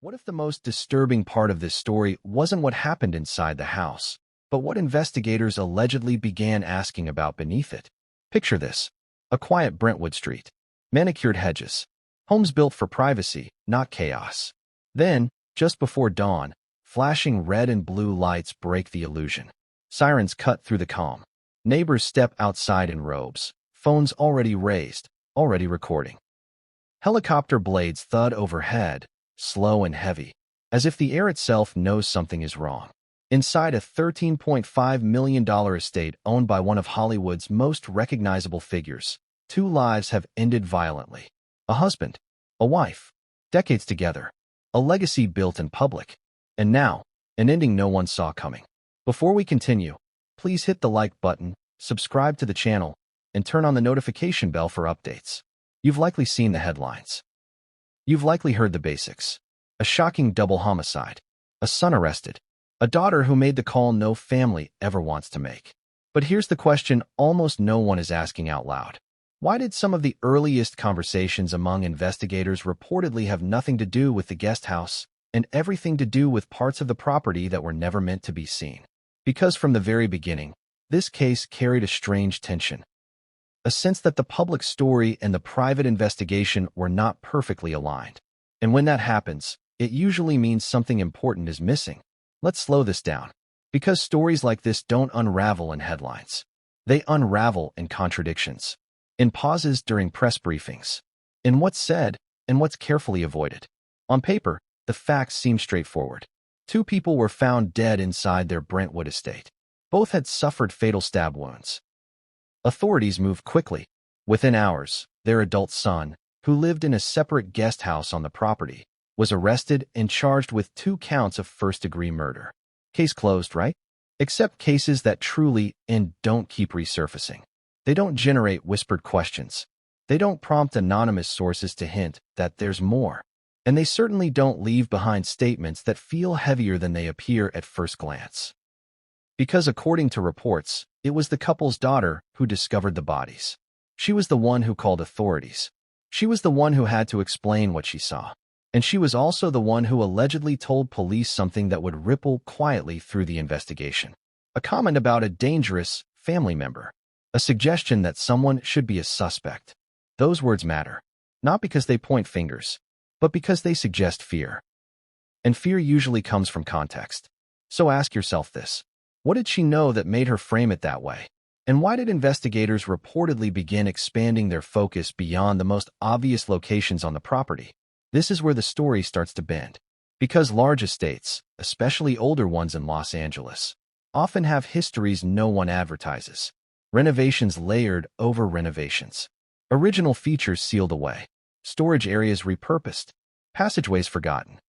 What if the most disturbing part of this story wasn't what happened inside the house, but what investigators allegedly began asking about beneath it? Picture this: a quiet Brentwood street, manicured hedges, homes built for privacy, not chaos. Then, just before dawn, flashing red and blue lights break the illusion. Sirens cut through the calm. Neighbors step outside in robes, phones already raised, already recording. Helicopter blades thud overhead, slow and heavy, as if the air itself knows something is wrong. Inside a $13.5 million estate owned by one of Hollywood's most recognizable figures, two lives have ended violently. A husband, a wife, decades together, a legacy built in public, and now, an ending no one saw coming. Before we continue, please hit the like button, subscribe to the channel, and turn on the notification bell for updates. You've likely seen the headlines. You've likely heard the basics. A shocking double homicide. A son arrested. A daughter who made the call no family ever wants to make. But here's the question almost no one is asking out loud. Why did some of the earliest conversations among investigators reportedly have nothing to do with the guest house and everything to do with parts of the property that were never meant to be seen? Because from the very beginning, this case carried a strange tension. A sense that the public story and the private investigation were not perfectly aligned. And when that happens, it usually means something important is missing. Let's slow this down. Because stories like this don't unravel in headlines. They unravel in contradictions, in pauses during press briefings, in what's said and what's carefully avoided. On paper, the facts seem straightforward. Two people were found dead inside their Brentwood estate. Both had suffered fatal stab wounds. Authorities moved quickly. Within hours, their adult son, who lived in a separate guest house on the property, was arrested and charged with 2 counts of first-degree murder. Case closed, right? Except cases that truly and don't keep resurfacing. They don't generate whispered questions. They don't prompt anonymous sources to hint that there's more. And they certainly don't leave behind statements that feel heavier than they appear at first glance. Because according to reports, it was the couple's daughter who discovered the bodies. She was the one who called authorities. She was the one who had to explain what she saw. And she was also the one who allegedly told police something that would ripple quietly through the investigation. A comment about a dangerous family member. A suggestion that someone should be a suspect. Those words matter. Not because they point fingers, but because they suggest fear. And fear usually comes from context. So ask yourself this. What did she know that made her frame it that way? And why did investigators reportedly begin expanding their focus beyond the most obvious locations on the property? This is where the story starts to bend. Because large estates, especially older ones in Los Angeles, often have histories no one advertises. Renovations layered over renovations. Original features sealed away. Storage areas repurposed. Passageways forgotten.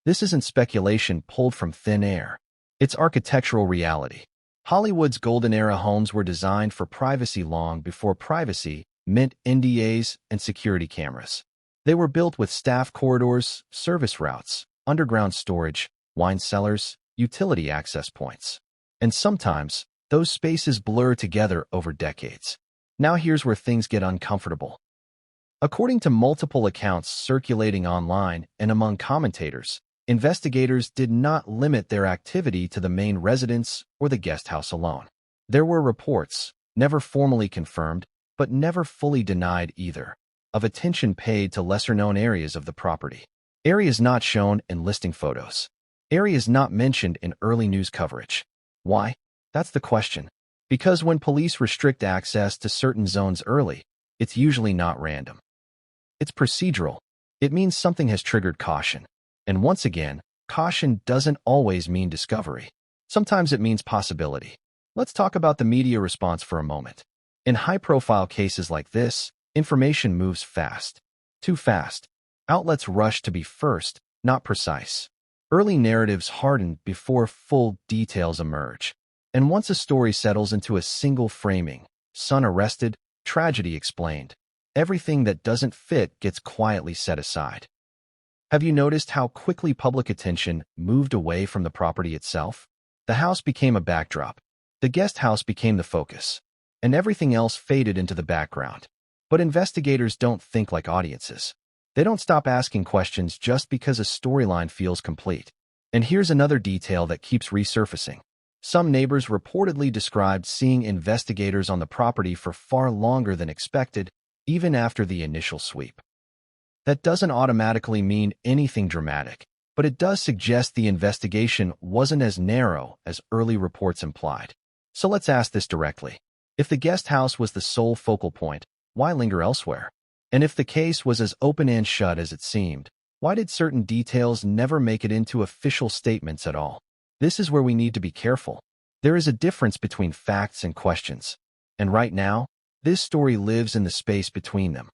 This isn't speculation pulled from thin air. It's architectural reality. Hollywood's golden era homes were designed for privacy long before privacy meant NDAs and security cameras. They were built with staff corridors, service routes, underground storage, wine cellars, utility access points. And sometimes, those spaces blur together over decades. Now here's where things get uncomfortable. According to multiple accounts circulating online and among commentators, investigators did not limit their activity to the main residence or the guest house alone. There were reports, never formally confirmed, but never fully denied either, of attention paid to lesser-known areas of the property. Areas not shown in listing photos. Areas not mentioned in early news coverage. Why? That's the question. Because when police restrict access to certain zones early, it's usually not random. It's procedural. It means something has triggered caution. And once again, caution doesn't always mean discovery. Sometimes it means possibility. Let's talk about the media response for a moment. In high-profile cases like this, information moves fast. Too fast. Outlets rush to be first, not precise. Early narratives harden before full details emerge. And once a story settles into a single framing, son arrested, tragedy explained, everything that doesn't fit gets quietly set aside. Have you noticed how quickly public attention moved away from the property itself? The house became a backdrop. The guest house became the focus. And everything else faded into the background. But investigators don't think like audiences. They don't stop asking questions just because a storyline feels complete. And here's another detail that keeps resurfacing. Some neighbors reportedly described seeing investigators on the property for far longer than expected, even after the initial sweep. That doesn't automatically mean anything dramatic, but it does suggest the investigation wasn't as narrow as early reports implied. So let's ask this directly. If the guest house was the sole focal point, why linger elsewhere? And if the case was as open and shut as it seemed, why did certain details never make it into official statements at all? This is where we need to be careful. There is a difference between facts and questions. And right now, this story lives in the space between them.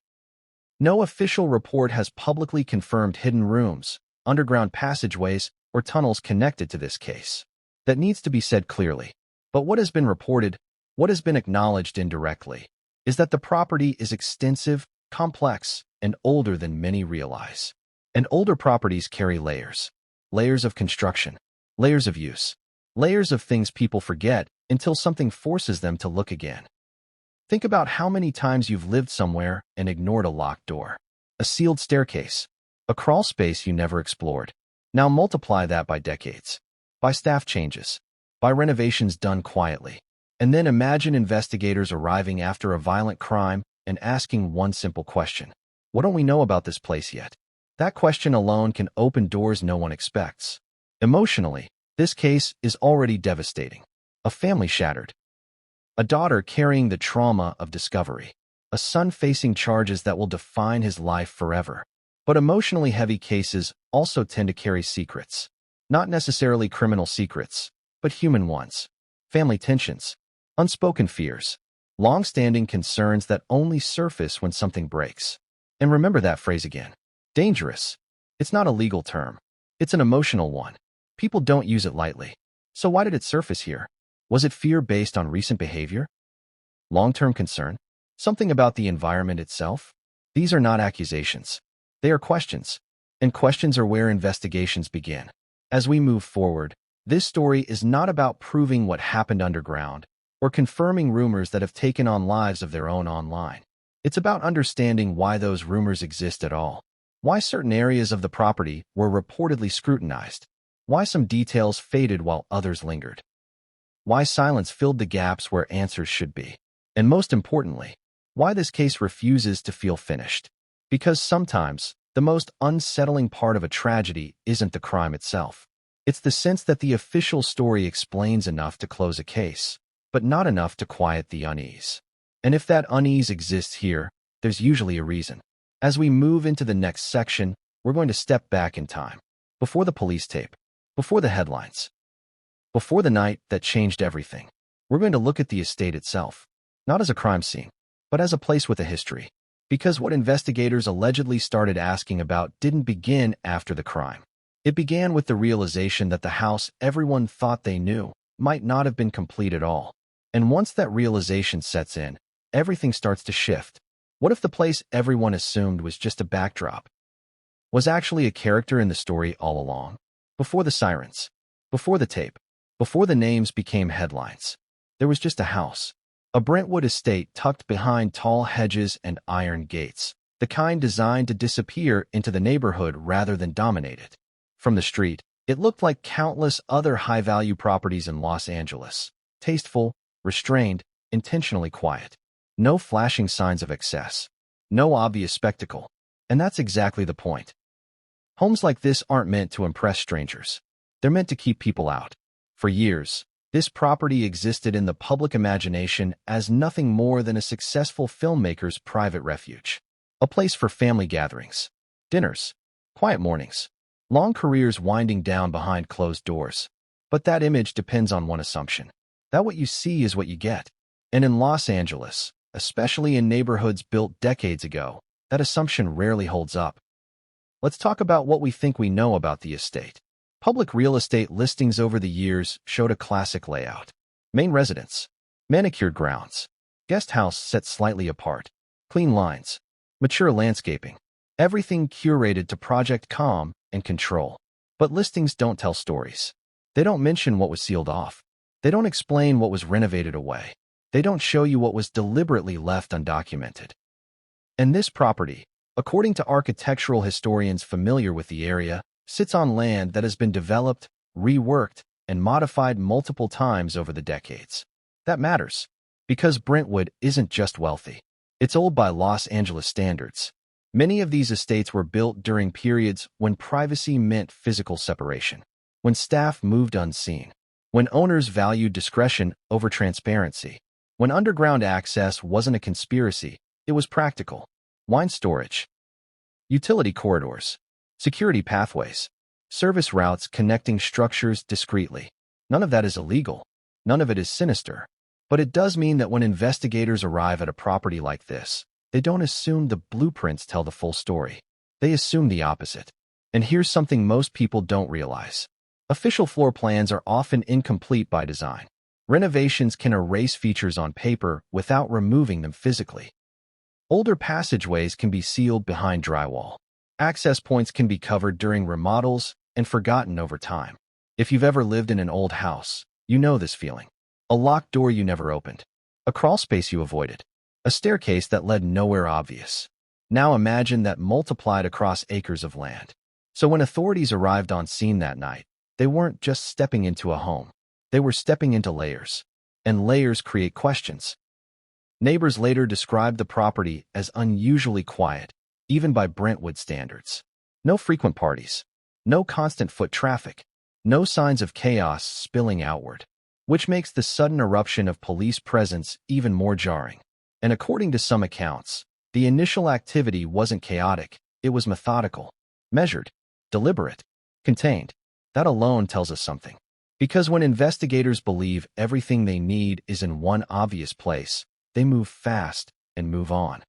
No official report has publicly confirmed hidden rooms, underground passageways, or tunnels connected to this case. That needs to be said clearly. But what has been reported, what has been acknowledged indirectly, is that the property is extensive, complex, and older than many realize. And older properties carry layers. Layers of construction, layers of use, layers of things people forget until something forces them to look again. Think about how many times you've lived somewhere and ignored a locked door, a sealed staircase, a crawl space you never explored. Now multiply that by decades, by staff changes, by renovations done quietly. And then imagine investigators arriving after a violent crime and asking one simple question. What don't we know about this place yet? That question alone can open doors no one expects. Emotionally, this case is already devastating. A family shattered. A daughter carrying the trauma of discovery. A son facing charges that will define his life forever. But emotionally heavy cases also tend to carry secrets. Not necessarily criminal secrets, but human ones. Family tensions. Unspoken fears. Long-standing concerns that only surface when something breaks. And remember that phrase again. Dangerous. It's not a legal term. It's an emotional one. People don't use it lightly. So why did it surface here? Was it fear based on recent behavior? Long-term concern? Something about the environment itself? These are not accusations. They are questions. And questions are where investigations begin. As we move forward, this story is not about proving what happened underground or confirming rumors that have taken on lives of their own online. It's about understanding why those rumors exist at all. Why certain areas of the property were reportedly scrutinized. Why some details faded while others lingered. Why silence filled the gaps where answers should be. And most importantly, why this case refuses to feel finished. Because sometimes, the most unsettling part of a tragedy isn't the crime itself. It's the sense that the official story explains enough to close a case, but not enough to quiet the unease. And if that unease exists here, there's usually a reason. As we move into the next section, we're going to step back in time. Before the police tape. Before the headlines. Before the night that changed everything. We're going to look at the estate itself. Not as a crime scene, but as a place with a history. Because what investigators allegedly started asking about didn't begin after the crime. It began with the realization that the house everyone thought they knew might not have been complete at all. And once that realization sets in, everything starts to shift. What if the place everyone assumed was just a backdrop? Was actually a character in the story all along? Before the sirens. Before the tape. Before the names became headlines. There was just a house. A Brentwood estate tucked behind tall hedges and iron gates. The kind designed to disappear into the neighborhood rather than dominate it. From the street, it looked like countless other high-value properties in Los Angeles. Tasteful, restrained, intentionally quiet. No flashing signs of excess. No obvious spectacle. And that's exactly the point. Homes like this aren't meant to impress strangers. They're meant to keep people out. For years, this property existed in the public imagination as nothing more than a successful filmmaker's private refuge. A place for family gatherings, dinners, quiet mornings, long careers winding down behind closed doors. But that image depends on one assumption. That what you see is what you get. And in Los Angeles, especially in neighborhoods built decades ago, that assumption rarely holds up. Let's talk about what we think we know about the estate. Public real estate listings over the years showed a classic layout. Main residence, manicured grounds, guest house set slightly apart, clean lines, mature landscaping, everything curated to project calm and control. But listings don't tell stories. They don't mention what was sealed off. They don't explain what was renovated away. They don't show you what was deliberately left undocumented. And this property, According to architectural historians familiar with the area, sits on land that has been developed, reworked, and modified multiple times over the decades. That matters, because Brentwood isn't just wealthy. It's old by Los Angeles standards. Many of these estates were built during periods when privacy meant physical separation, when staff moved unseen, when owners valued discretion over transparency, when underground access wasn't a conspiracy, it was practical. Wine storage, utility corridors, security pathways, service routes connecting structures discreetly. None of that is illegal. None of it is sinister. But it does mean that when investigators arrive at a property like this, they don't assume the blueprints tell the full story. They assume the opposite. And here's something most people don't realize. Official floor plans are often incomplete by design. Renovations can erase features on paper without removing them physically. Older passageways can be sealed behind drywall. Access points can be covered during remodels and forgotten over time. If you've ever lived in an old house, you know this feeling. A locked door you never opened. A crawl space you avoided. A staircase that led nowhere obvious. Now imagine that multiplied across acres of land. So when authorities arrived on scene that night, they weren't just stepping into a home. They were stepping into layers. And layers create questions. Neighbors later described the property as unusually quiet, even by Brentwood standards. No frequent parties. No constant foot traffic. No signs of chaos spilling outward. Which makes the sudden eruption of police presence even more jarring. And according to some accounts, the initial activity wasn't chaotic, it was methodical, measured, deliberate, contained. That alone tells us something. Because when investigators believe everything they need is in one obvious place, they move fast and move on.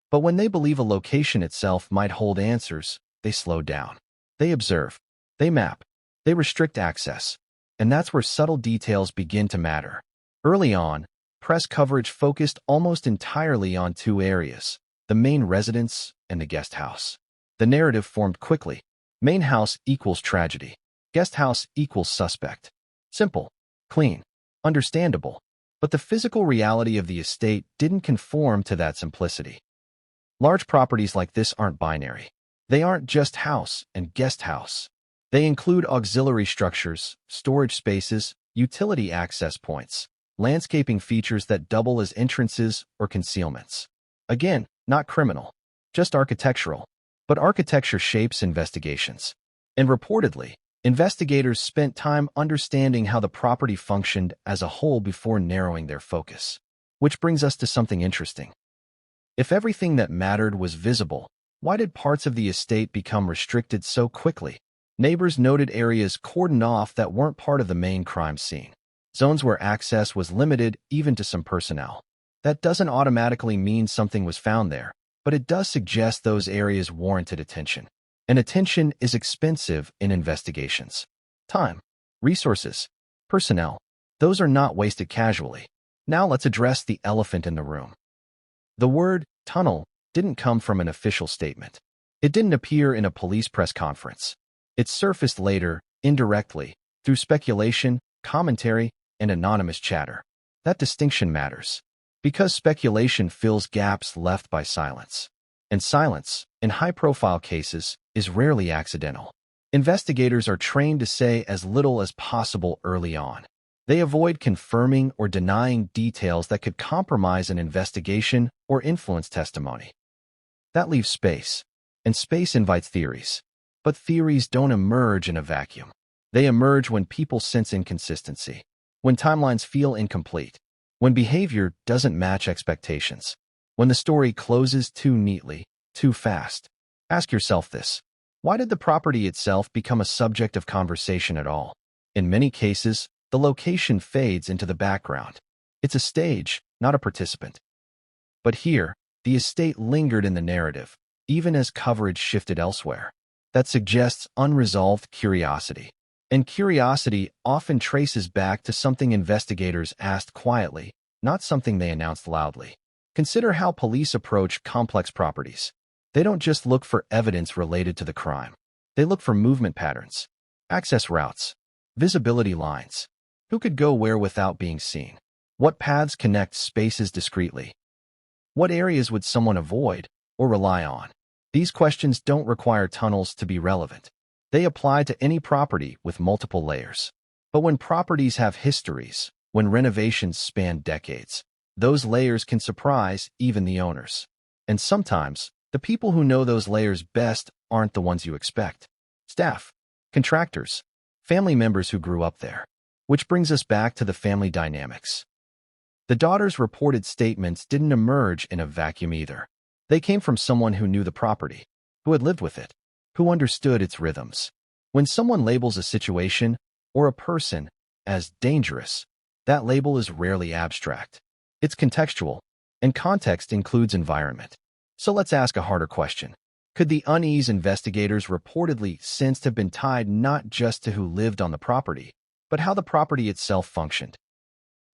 But when they believe a location itself might hold answers, they slow down. They observe. They map. They restrict access. And that's where subtle details begin to matter. Early on, press coverage focused almost entirely on two areas, the main residence and the guest house. The narrative formed quickly. Main house equals tragedy. Guest house equals suspect. Simple, clean, understandable. But the physical reality of the estate didn't conform to that simplicity. Large properties like this aren't binary. They aren't just house and guest house. They include auxiliary structures, storage spaces, utility access points, landscaping features that double as entrances or concealments. Again, not criminal, just architectural. But architecture shapes investigations. And reportedly, investigators spent time understanding how the property functioned as a whole before narrowing their focus. Which brings us to something interesting. If everything that mattered was visible, why did parts of the estate become restricted so quickly? Neighbors noted areas cordoned off that weren't part of the main crime scene. Zones where access was limited even to some personnel. That doesn't automatically mean something was found there, but it does suggest those areas warranted attention. And attention is expensive in investigations. Time, resources, personnel, those are not wasted casually. Now let's address the elephant in the room. The word tunnel didn't come from an official statement. It didn't appear in a police press conference. It surfaced later, indirectly, through speculation, commentary, and anonymous chatter. That distinction matters, because speculation fills gaps left by silence. And silence, in high-profile cases, is rarely accidental. Investigators are trained to say as little as possible early on. They avoid confirming or denying details that could compromise an investigation or influence testimony. That leaves space, and space invites theories. But theories don't emerge in a vacuum. They emerge when people sense inconsistency, when timelines feel incomplete, when behavior doesn't match expectations, when the story closes too neatly, too fast. Ask yourself this. Why did the property itself become a subject of conversation at all? In many cases, the location fades into the background. It's a stage, not a participant. But here, the estate lingered in the narrative, even as coverage shifted elsewhere. That suggests unresolved curiosity. And curiosity often traces back to something investigators asked quietly, not something they announced loudly. Consider how police approach complex properties. They don't just look for evidence related to the crime. They look for movement patterns, access routes, visibility lines. Who could go where without being seen? What paths connect spaces discreetly? What areas would someone avoid or rely on? These questions don't require tunnels to be relevant. They apply to any property with multiple layers. But when properties have histories, when renovations span decades, those layers can surprise even the owners. And sometimes, the people who know those layers best aren't the ones you expect. Staff, contractors, family members who grew up there. Which brings us back to the family dynamics. The daughter's reported statements didn't emerge in a vacuum either. They came from someone who knew the property, who had lived with it, who understood its rhythms. When someone labels a situation or a person as dangerous, that label is rarely abstract. It's contextual, and context includes environment. So let's ask a harder question. Could the unease investigators reportedly sensed have been tied not just to who lived on the property, but how the property itself functioned?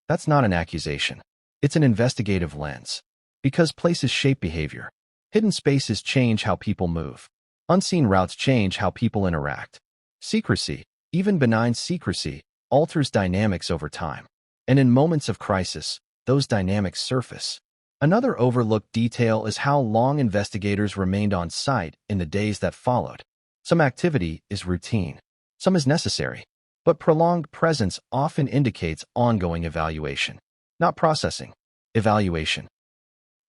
That's not an accusation. It's an investigative lens. Because places shape behavior. Hidden spaces change how people move. Unseen routes change how people interact. Secrecy, even benign secrecy, alters dynamics over time. And in moments of crisis, those dynamics surface. Another overlooked detail is how long investigators remained on site in the days that followed. Some activity is routine. Some is necessary. But prolonged presence often indicates ongoing evaluation. Not processing. Evaluation.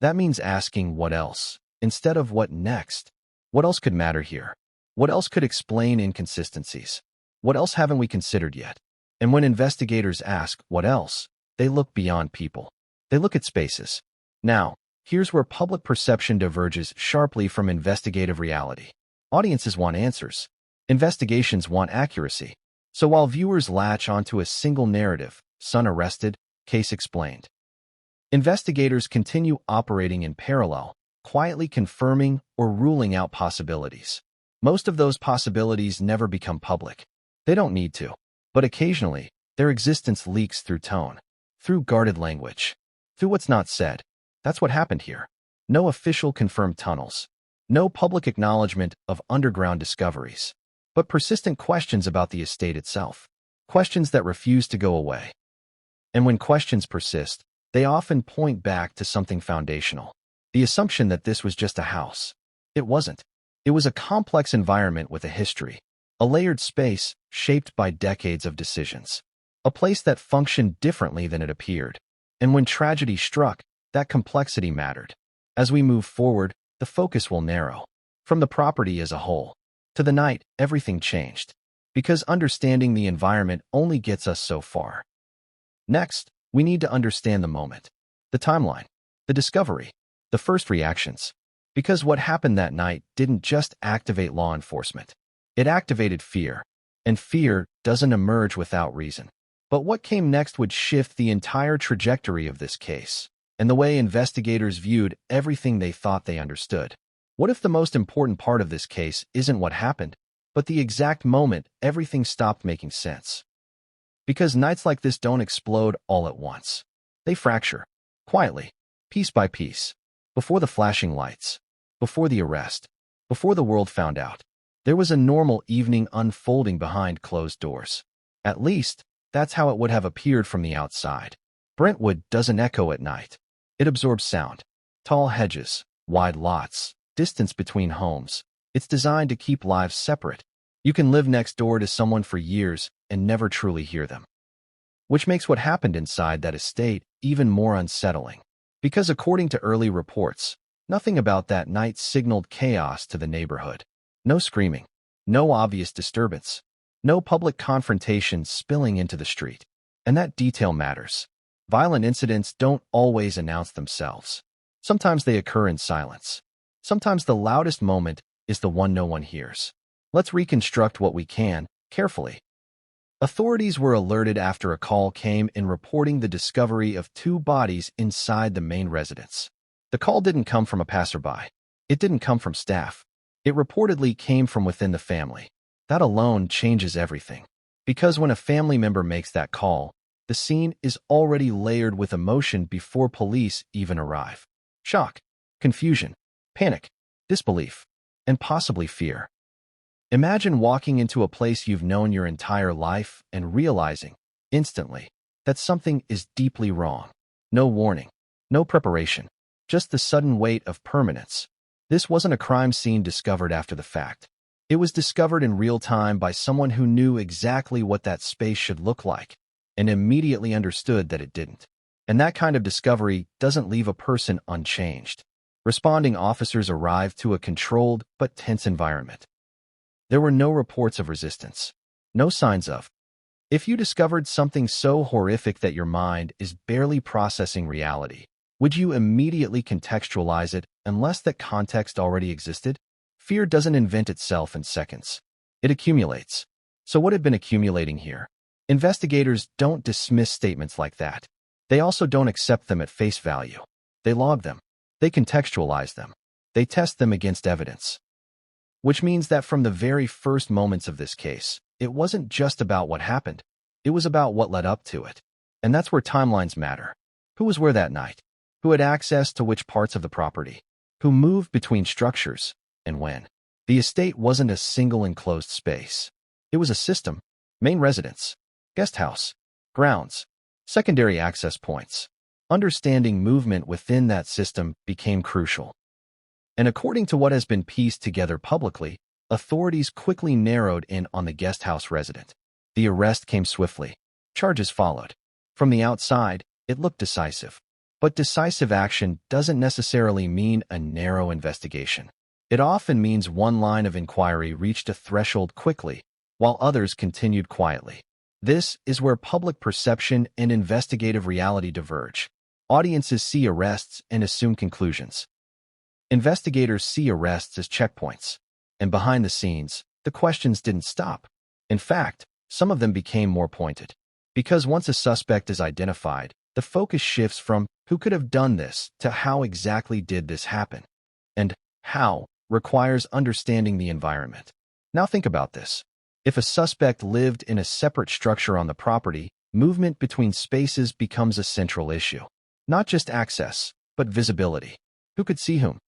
That means asking what else, instead of what next. What else could matter here? What else could explain inconsistencies? What else haven't we considered yet? And when investigators ask what else, they look beyond people. They look at spaces. Now, here's where public perception diverges sharply from investigative reality. Audiences want answers. Investigations want accuracy. So while viewers latch onto a single narrative, son arrested, case explained, investigators continue operating in parallel, quietly confirming or ruling out possibilities. Most of those possibilities never become public. They don't need to. But occasionally, their existence leaks through tone, through guarded language, through what's not said. That's what happened here. No official confirmed tunnels. No public acknowledgement of underground discoveries. But persistent questions about the estate itself. Questions that refuse to go away. And when questions persist, they often point back to something foundational. The assumption that this was just a house. It wasn't. It was a complex environment with a history. A layered space shaped by decades of decisions. A place that functioned differently than it appeared. And when tragedy struck, that complexity mattered. As we move forward, the focus will narrow. From the property as a whole. To the night, everything changed. Because understanding the environment only gets us so far. Next, we need to understand the moment. The timeline. The discovery. The first reactions. Because what happened that night didn't just activate law enforcement. It activated fear. And fear doesn't emerge without reason. But what came next would shift the entire trajectory of this case, and the way investigators viewed everything they thought they understood. What if the most important part of this case isn't what happened, but the exact moment everything stopped making sense? Because nights like this don't explode all at once. They fracture. Quietly. Piece by piece. Before the flashing lights. Before the arrest. Before the world found out. There was a normal evening unfolding behind closed doors. At least, that's how it would have appeared from the outside. Brentwood doesn't echo at night. It absorbs sound. Tall hedges, wide lots, distance between homes. It's designed to keep lives separate. You can live next door to someone for years and never truly hear them. Which makes what happened inside that estate even more unsettling. Because according to early reports, nothing about that night signaled chaos to the neighborhood. No screaming. No obvious disturbance. No public confrontation spilling into the street. And that detail matters. Violent incidents don't always announce themselves. Sometimes they occur in silence. Sometimes the loudest moment is the one no one hears. Let's reconstruct what we can, carefully. Authorities were alerted after a call came in reporting the discovery of 2 bodies inside the main residence. The call didn't come from a passerby. It didn't come from staff. It reportedly came from within the family. That alone changes everything. Because when a family member makes that call, the scene is already layered with emotion before police even arrive. Shock, confusion, panic, disbelief, and possibly fear. Imagine walking into a place you've known your entire life and realizing, instantly, that something is deeply wrong. No warning, no preparation, just the sudden weight of permanence. This wasn't a crime scene discovered after the fact. It was discovered in real time by someone who knew exactly what that space should look like and immediately understood that it didn't. And that kind of discovery doesn't leave a person unchanged. Responding officers arrived to a controlled but tense environment. There were no reports of resistance, no signs of. If you discovered something so horrific that your mind is barely processing reality, would you immediately contextualize it unless that context already existed? Fear doesn't invent itself in seconds. It accumulates. So what had been accumulating here? Investigators don't dismiss statements like that. They also don't accept them at face value. They log them. They contextualize them. They test them against evidence. Which means that from the very first moments of this case, it wasn't just about what happened. It was about what led up to it. And that's where timelines matter. Who was where that night? Who had access to which parts of the property? Who moved between structures? And when? The estate wasn't a single enclosed space. It was a system. Main residence, guest house, grounds, secondary access points. Understanding movement within that system became crucial. And according to what has been pieced together publicly, authorities quickly narrowed in on the guest house resident. The arrest came swiftly. Charges followed. From the outside, it looked decisive. But decisive action doesn't necessarily mean a narrow investigation. It often means one line of inquiry reached a threshold quickly, while others continued quietly. This is where public perception and investigative reality diverge. Audiences see arrests and assume conclusions. Investigators see arrests as checkpoints. And behind the scenes, the questions didn't stop. In fact, some of them became more pointed. Because once a suspect is identified, the focus shifts from who could have done this to how exactly did this happen. And how requires understanding the environment. Now think about this. If a suspect lived in a separate structure on the property, movement between spaces becomes a central issue. Not just access, but visibility. Who could see whom?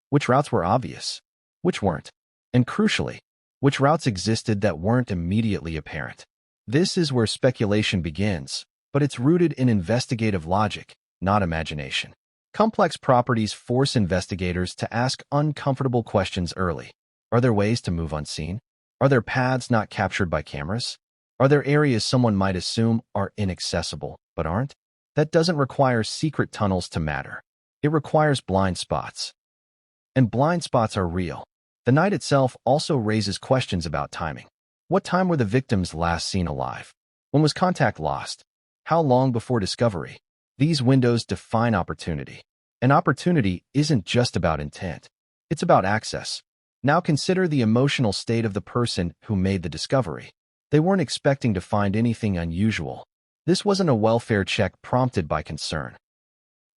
Which routes were obvious? Which weren't? And crucially, which routes existed that weren't immediately apparent? This is where speculation begins, but it's rooted in investigative logic, not imagination. Complex properties force investigators to ask uncomfortable questions early. Are there ways to move unseen? Are there paths not captured by cameras? Are there areas someone might assume are inaccessible, but aren't? That doesn't require secret tunnels to matter. It requires blind spots. And blind spots are real. The night itself also raises questions about timing. What time were the victims last seen alive? When was contact lost? How long before discovery? These windows define opportunity. And opportunity isn't just about intent. It's about access. Now consider the emotional state of the person who made the discovery. They weren't expecting to find anything unusual. This wasn't a welfare check prompted by concern.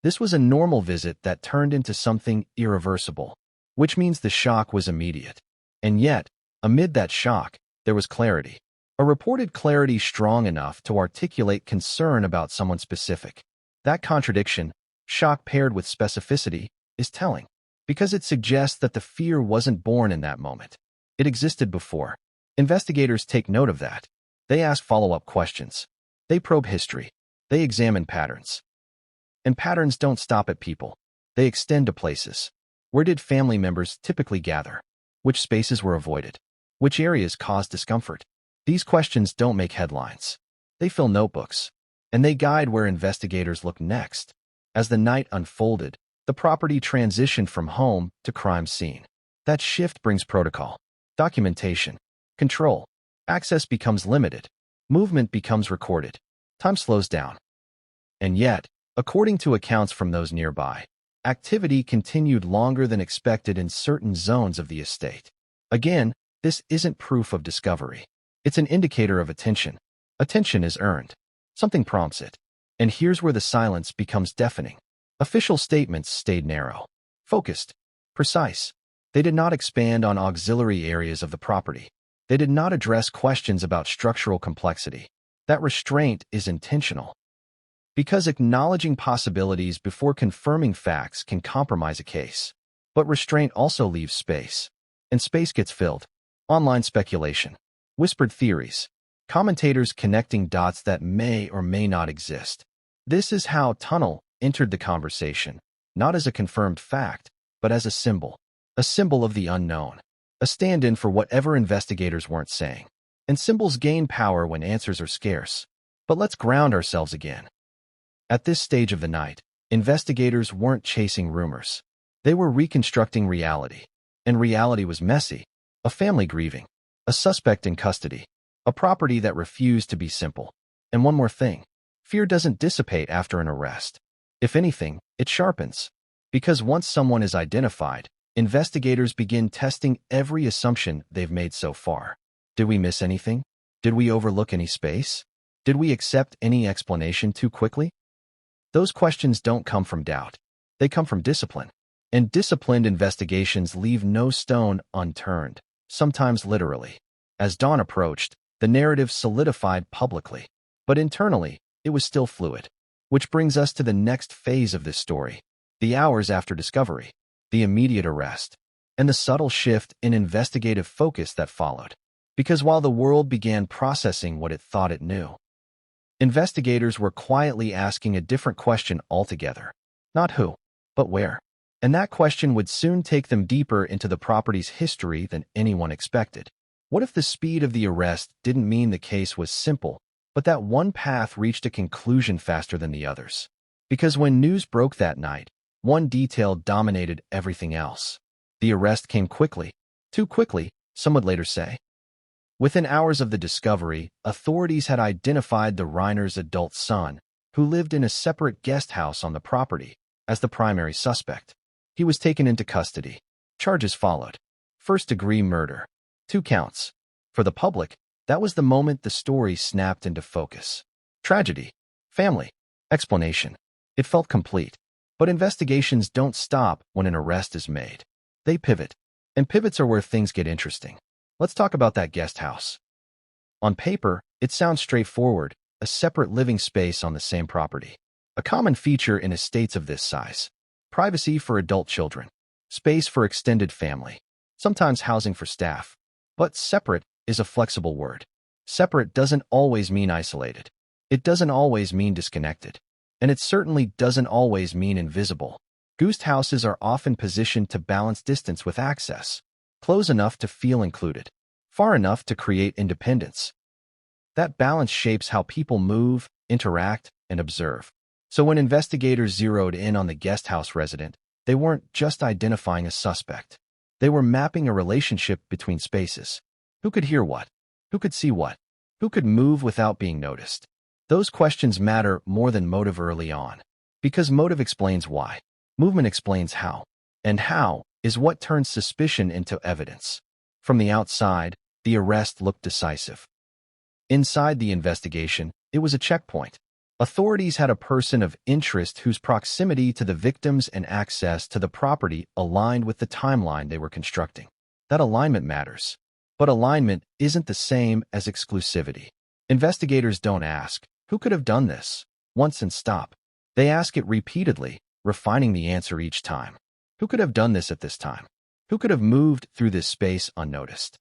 This was a normal visit that turned into something irreversible, which means the shock was immediate. And yet, amid that shock, there was clarity. A reported clarity strong enough to articulate concern about someone specific. That contradiction, shock paired with specificity, is telling, because it suggests that the fear wasn't born in that moment. It existed before. Investigators take note of that. They ask follow-up questions. They probe history. They examine patterns. And patterns don't stop at people. They extend to places. Where did family members typically gather? Which spaces were avoided? Which areas caused discomfort? These questions don't make headlines. They fill notebooks. And they guide where investigators look next. As the night unfolded, the property transitioned from home to crime scene. That shift brings protocol, documentation, control. Access becomes limited. Movement becomes recorded. Time slows down. And yet, according to accounts from those nearby, activity continued longer than expected in certain zones of the estate. Again, this isn't proof of discovery. It's an indicator of attention. Attention is earned. Something prompts it. And here's where the silence becomes deafening. Official statements stayed narrow, focused, precise. They did not expand on auxiliary areas of the property. They did not address questions about structural complexity. That restraint is intentional. Because acknowledging possibilities before confirming facts can compromise a case. But restraint also leaves space. And space gets filled. Online speculation. Whispered theories. Commentators connecting dots that may or may not exist. This is how tunnel entered the conversation, not as a confirmed fact, but as a symbol. a symbol of the unknown, a stand-in for whatever investigators weren't saying. And symbols gain power when answers are scarce. But let's ground ourselves again. At this stage of the night, investigators weren't chasing rumors. They were reconstructing reality. And reality was messy. A family grieving, a suspect in custody, a property that refused to be simple. And one more thing, fear doesn't dissipate after an arrest. If anything, it sharpens. Because once someone is identified, investigators begin testing every assumption they've made so far. Did we miss anything? Did we overlook any space? Did we accept any explanation too quickly? Those questions don't come from doubt. They come from discipline. And disciplined investigations leave no stone unturned, sometimes literally. As dawn approached, the narrative solidified publicly. But internally, it was still fluid. Which brings us to the next phase of this story. The hours after discovery, the immediate arrest, and the subtle shift in investigative focus that followed. Because while the world began processing what it thought it knew, investigators were quietly asking a different question altogether. Not who, but where. And that question would soon take them deeper into the property's history than anyone expected. What if the speed of the arrest didn't mean the case was simple, but that one path reached a conclusion faster than the others? Because when news broke that night, one detail dominated everything else. The arrest came quickly. Too quickly, some would later say. Within hours of the discovery, authorities had identified the Reiner's adult son, who lived in a separate guest house on the property, as the primary suspect. He was taken into custody. Charges followed. First-degree murder. 2 counts. For the public, that was the moment the story snapped into focus. Tragedy. Family. Explanation. It felt complete. But investigations don't stop when an arrest is made. They pivot. And pivots are where things get interesting. Let's talk about that guest house. On paper, it sounds straightforward, a separate living space on the same property. A common feature in estates of this size. Privacy for adult children. Space for extended family. Sometimes housing for staff. But separate is a flexible word. Separate doesn't always mean isolated. It doesn't always mean disconnected. And it certainly doesn't always mean invisible. Guest houses are often positioned to balance distance with access. Close enough to feel included. Far enough to create independence. That balance shapes how people move, interact, and observe. So when investigators zeroed in on the guest house resident, they weren't just identifying a suspect. They were mapping a relationship between spaces. Who could hear what? Who could see what? Who could move without being noticed? Those questions matter more than motive early on. Because motive explains why. Movement explains how. And how is what turns suspicion into evidence. From the outside, the arrest looked decisive. Inside the investigation, it was a checkpoint. Authorities had a person of interest whose proximity to the victims and access to the property aligned with the timeline they were constructing. That alignment matters. But alignment isn't the same as exclusivity. Investigators don't ask, who could have done this? Once and stop. They ask it repeatedly, refining the answer each time. Who could have done this at this time? Who could have moved through this space unnoticed?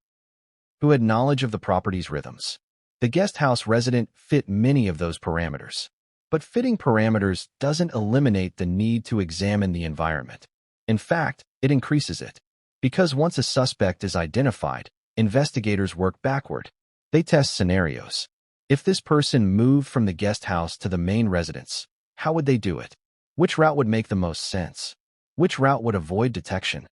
Who had knowledge of the property's rhythms? The guest house resident fit many of those parameters. But fitting parameters doesn't eliminate the need to examine the environment. In fact, it increases it. Because once a suspect is identified, investigators work backward. They test scenarios. If this person moved from the guest house to the main residence, how would they do it? Which route would make the most sense? Which route would avoid detection?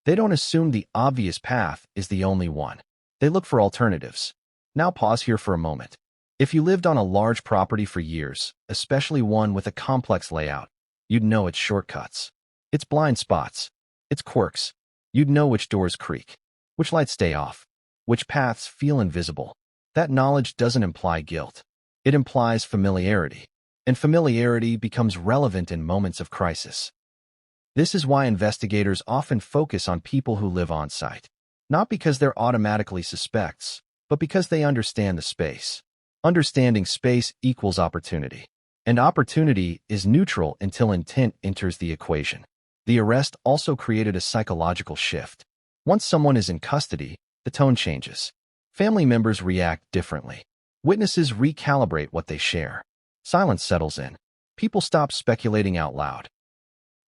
They don't assume the obvious path is the only one. They look for alternatives. Now pause here for a moment. If you lived on a large property for years, especially one with a complex layout, you'd know its shortcuts, its blind spots, its quirks. You'd know which doors creak, which lights stay off, which paths feel invisible. That knowledge doesn't imply guilt. It implies familiarity. And familiarity becomes relevant in moments of crisis. This is why investigators often focus on people who live on site. Not because they're automatically suspects, but because they understand the space. Understanding space equals opportunity. And opportunity is neutral until intent enters the equation. The arrest also created a psychological shift. Once someone is in custody, the tone changes. Family members react differently. Witnesses recalibrate what they share. Silence settles in. People stop speculating out loud.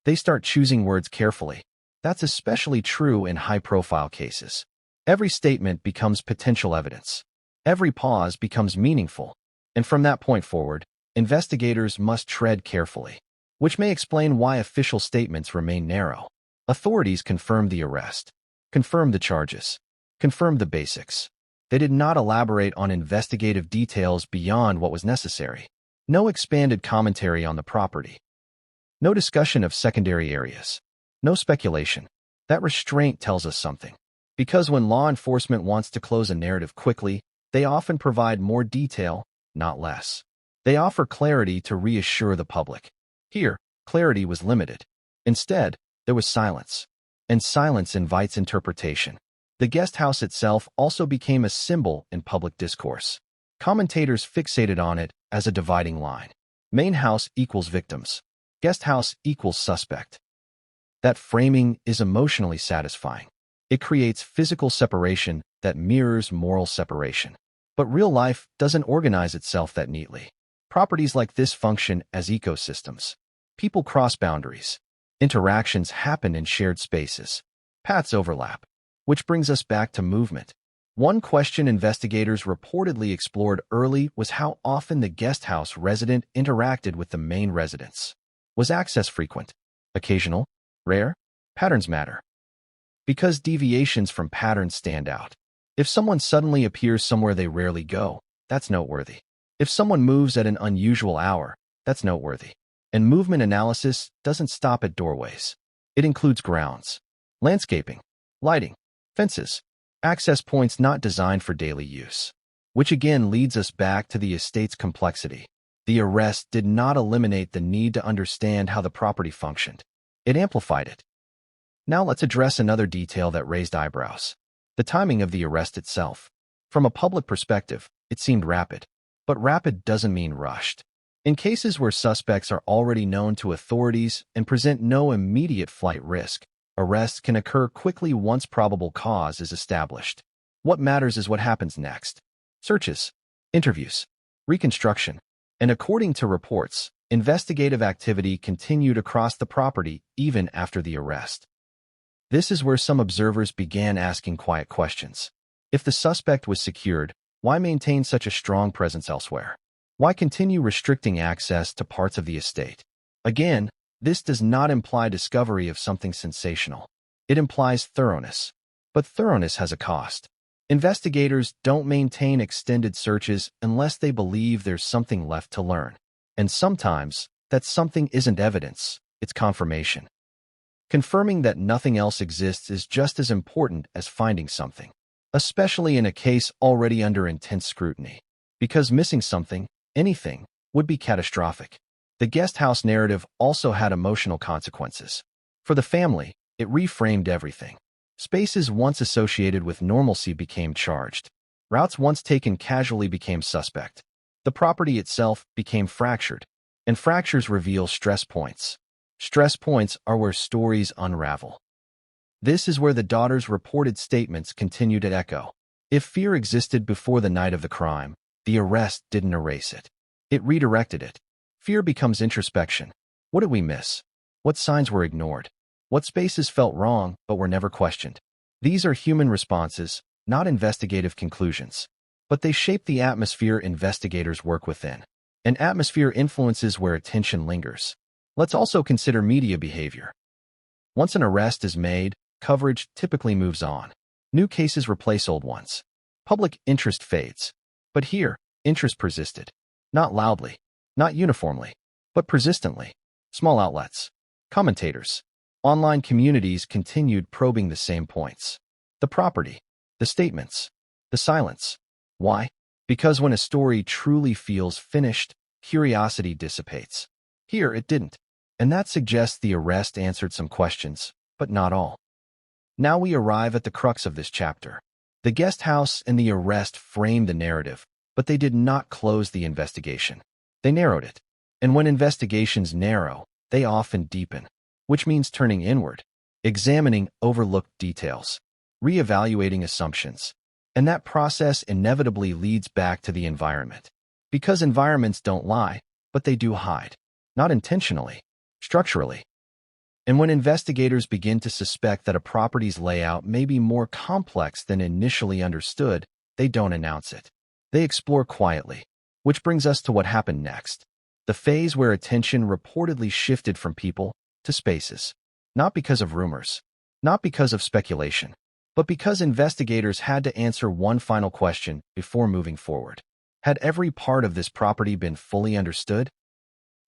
They start choosing words carefully. That's especially true in high-profile cases. Every statement becomes potential evidence. Every pause becomes meaningful. And from that point forward, investigators must tread carefully, which may explain why official statements remain narrow. Authorities confirmed the arrest, confirmed the charges, confirmed the basics. They did not elaborate on investigative details beyond what was necessary. No expanded commentary on the property. No discussion of secondary areas. No speculation. That restraint tells us something. Because when law enforcement wants to close a narrative quickly, they often provide more detail, not less. They offer clarity to reassure the public. Here, clarity was limited. Instead, there was silence. And silence invites interpretation. The guest house itself also became a symbol in public discourse. Commentators fixated on it as a dividing line. Main house equals victims. Guest house equals suspect. That framing is emotionally satisfying. It creates physical separation that mirrors moral separation. But real life doesn't organize itself that neatly. Properties like this function as ecosystems. People cross boundaries. Interactions happen in shared spaces. Paths overlap. Which brings us back to movement. One question investigators reportedly explored early was how often the guest house resident interacted with the main residence. Was access frequent? Occasional? Rare? Patterns matter. Because deviations from patterns stand out. If someone suddenly appears somewhere they rarely go, that's noteworthy. If someone moves at an unusual hour, that's noteworthy. And movement analysis doesn't stop at doorways. It includes grounds, landscaping, lighting, fences, access points not designed for daily use. Which again leads us back to the estate's complexity. The arrest did not eliminate the need to understand how the property functioned. It amplified it. Now let's address another detail that raised eyebrows. The timing of the arrest itself. From a public perspective, it seemed rapid. But rapid doesn't mean rushed. In cases where suspects are already known to authorities and present no immediate flight risk, arrests can occur quickly once probable cause is established. What matters is what happens next. Searches, interviews, reconstruction, and according to reports, investigative activity continued across the property even after the arrest. This is where some observers began asking quiet questions. If the suspect was secured, why maintain such a strong presence elsewhere? Why continue restricting access to parts of the estate? Again, this does not imply discovery of something sensational. It implies thoroughness. But thoroughness has a cost. Investigators don't maintain extended searches unless they believe there's something left to learn. And sometimes, that something isn't evidence, it's confirmation. Confirming that nothing else exists is just as important as finding something, especially in a case already under intense scrutiny. Because missing something, anything, would be catastrophic. The guest house narrative also had emotional consequences. For the family, it reframed everything. Spaces once associated with normalcy became charged. Routes once taken casually became suspect. The property itself became fractured, and fractures reveal stress points. Stress points are where stories unravel. This is where the daughter's reported statements continued to echo. If fear existed before the night of the crime, the arrest didn't erase it. It redirected it. Fear becomes introspection. What did we miss? What signs were ignored? What spaces felt wrong but were never questioned? These are human responses, not investigative conclusions. But they shape the atmosphere investigators work within. An atmosphere influences where attention lingers. Let's also consider media behavior. Once an arrest is made, coverage typically moves on. New cases replace old ones. Public interest fades. But here, interest persisted. Not loudly, not uniformly, but persistently. Small outlets, commentators, online communities continued probing the same points. The property, the statements, the silence. Why? Because when a story truly feels finished, curiosity dissipates. Here, it didn't. And that suggests the arrest answered some questions, but not all. Now we arrive at the crux of this chapter. The guest house and the arrest framed the narrative, but they did not close the investigation. They narrowed it. And when investigations narrow, they often deepen, which means turning inward, examining overlooked details, reevaluating assumptions. And that process inevitably leads back to the environment. Because environments don't lie, but they do hide. Not intentionally, structurally. And when investigators begin to suspect that a property's layout may be more complex than initially understood, they don't announce it. They explore quietly, which brings us to what happened next. The phase where attention reportedly shifted from people to spaces. Not because of rumors, not because of speculation, but because investigators had to answer one final question before moving forward. Had every part of this property been fully understood?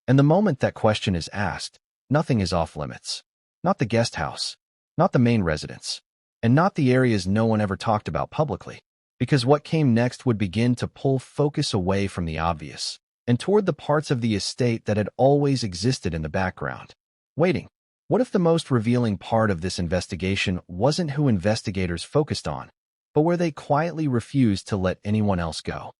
And the moment that question is asked, nothing is off limits. Not the guest house, not the main residence, and not the areas no one ever talked about publicly. Because what came next would begin to pull focus away from the obvious and toward the parts of the estate that had always existed in the background, waiting. What if the most revealing part of this investigation wasn't who investigators focused on, but where they quietly refused to let anyone else go?